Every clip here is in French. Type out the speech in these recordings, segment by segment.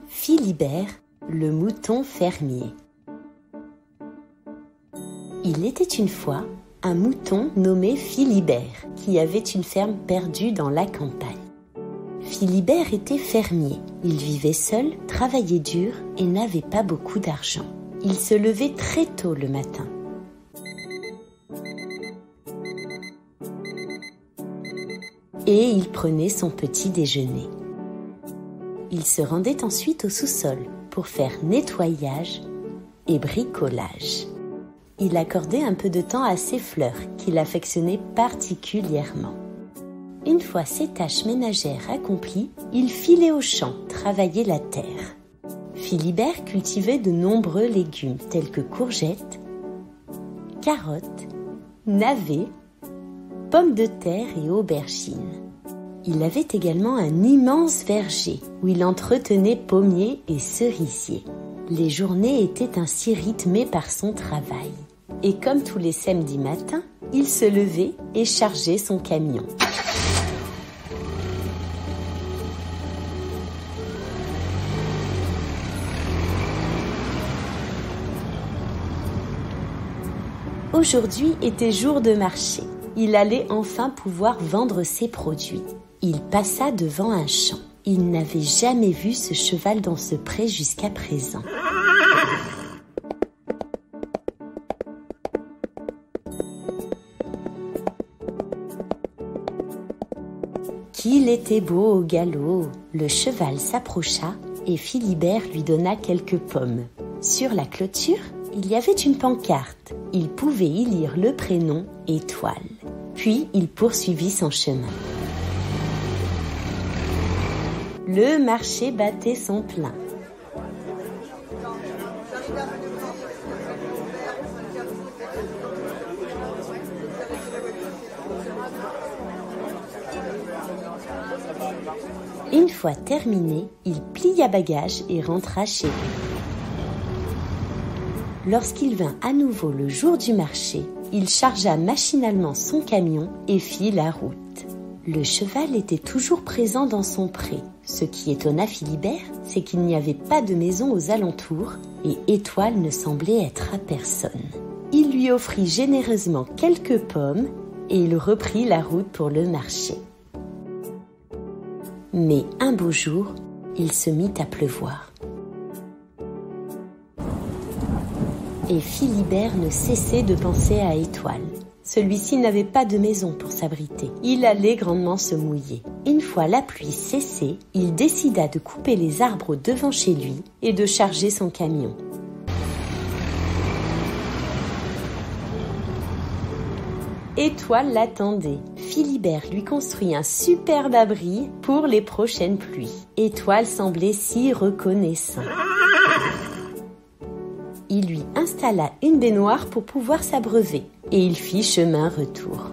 Philibert, le mouton fermier. Il était une fois un mouton nommé Philibert qui avait une ferme perdue dans la campagne. Philibert était fermier. Il vivait seul, travaillait dur et n'avait pas beaucoup d'argent. Il se levait très tôt le matin. Et il prenait son petit déjeuner. Il se rendait ensuite au sous-sol pour faire nettoyage et bricolage. Il accordait un peu de temps à ses fleurs qu'il affectionnait particulièrement. Une fois ses tâches ménagères accomplies, il filait au champ travailler la terre. Philibert cultivait de nombreux légumes tels que courgettes, carottes, navets, pommes de terre et aubergines. Il avait également un immense verger où il entretenait pommiers et cerisiers. Les journées étaient ainsi rythmées par son travail. Et comme tous les samedis matins, il se levait et chargeait son camion. Aujourd'hui était jour de marché. Il allait enfin pouvoir vendre ses produits. Il passa devant un champ. Il n'avait jamais vu ce cheval dans ce pré jusqu'à présent. Qu'il était beau au galop! Le cheval s'approcha et Philibert lui donna quelques pommes. Sur la clôture, il y avait une pancarte. Il pouvait y lire le prénom Étoile. Puis il poursuivit son chemin. Le marché battait son plein. Une fois terminé, il plia bagages et rentra chez lui. Lorsqu'il vint à nouveau le jour du marché, il chargea machinalement son camion et fit la route. Le cheval était toujours présent dans son pré. Ce qui étonna Philibert, c'est qu'il n'y avait pas de maison aux alentours et Étoile ne semblait être à personne. Il lui offrit généreusement quelques pommes et il reprit la route pour le marché. Mais un beau jour, il se mit à pleuvoir. Et Philibert ne cessait de penser à Étoile. Celui-ci n'avait pas de maison pour s'abriter. Il allait grandement se mouiller. Une fois la pluie cessée, il décida de couper les arbres devant chez lui et de charger son camion. Étoile l'attendait. Philibert lui construit un superbe abri pour les prochaines pluies. Étoile semblait si reconnaissant. Il lui installa une baignoire pour pouvoir s'abreuver et il fit chemin retour.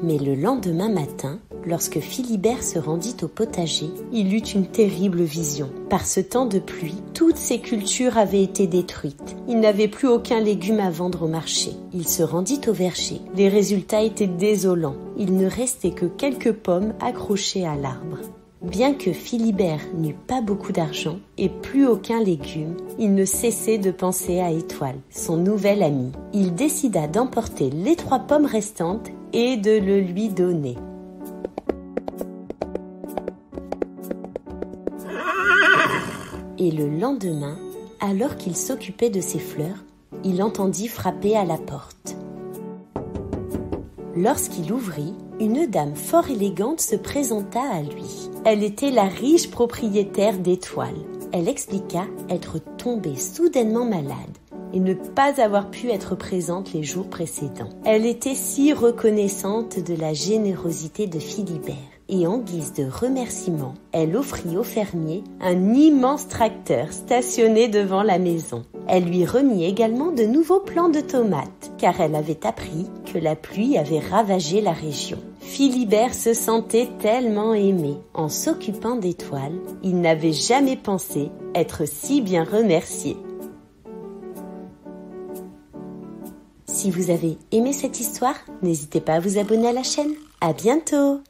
Mais le lendemain matin, lorsque Philibert se rendit au potager, il eut une terrible vision. Par ce temps de pluie, toutes ses cultures avaient été détruites. Il n'avait plus aucun légume à vendre au marché. Il se rendit au verger. Les résultats étaient désolants. Il ne restait que quelques pommes accrochées à l'arbre. Bien que Philibert n'eût pas beaucoup d'argent et plus aucun légume, il ne cessait de penser à Étoile, son nouvel ami. Il décida d'emporter les 3 pommes restantes et de le lui donner. Et le lendemain, alors qu'il s'occupait de ses fleurs, il entendit frapper à la porte. Lorsqu'il ouvrit, une dame fort élégante se présenta à lui. Elle était la riche propriétaire d'Étoile. Elle expliqua être tombée soudainement malade et ne pas avoir pu être présente les jours précédents. Elle était si reconnaissante de la générosité de Philibert. Et en guise de remerciement, elle offrit au fermier un immense tracteur stationné devant la maison. Elle lui remit également de nouveaux plants de tomates, car elle avait appris que la pluie avait ravagé la région. Philibert se sentait tellement aimé. En s'occupant d'Étoile, il n'avait jamais pensé être si bien remercié. Si vous avez aimé cette histoire, n'hésitez pas à vous abonner à la chaîne. À bientôt!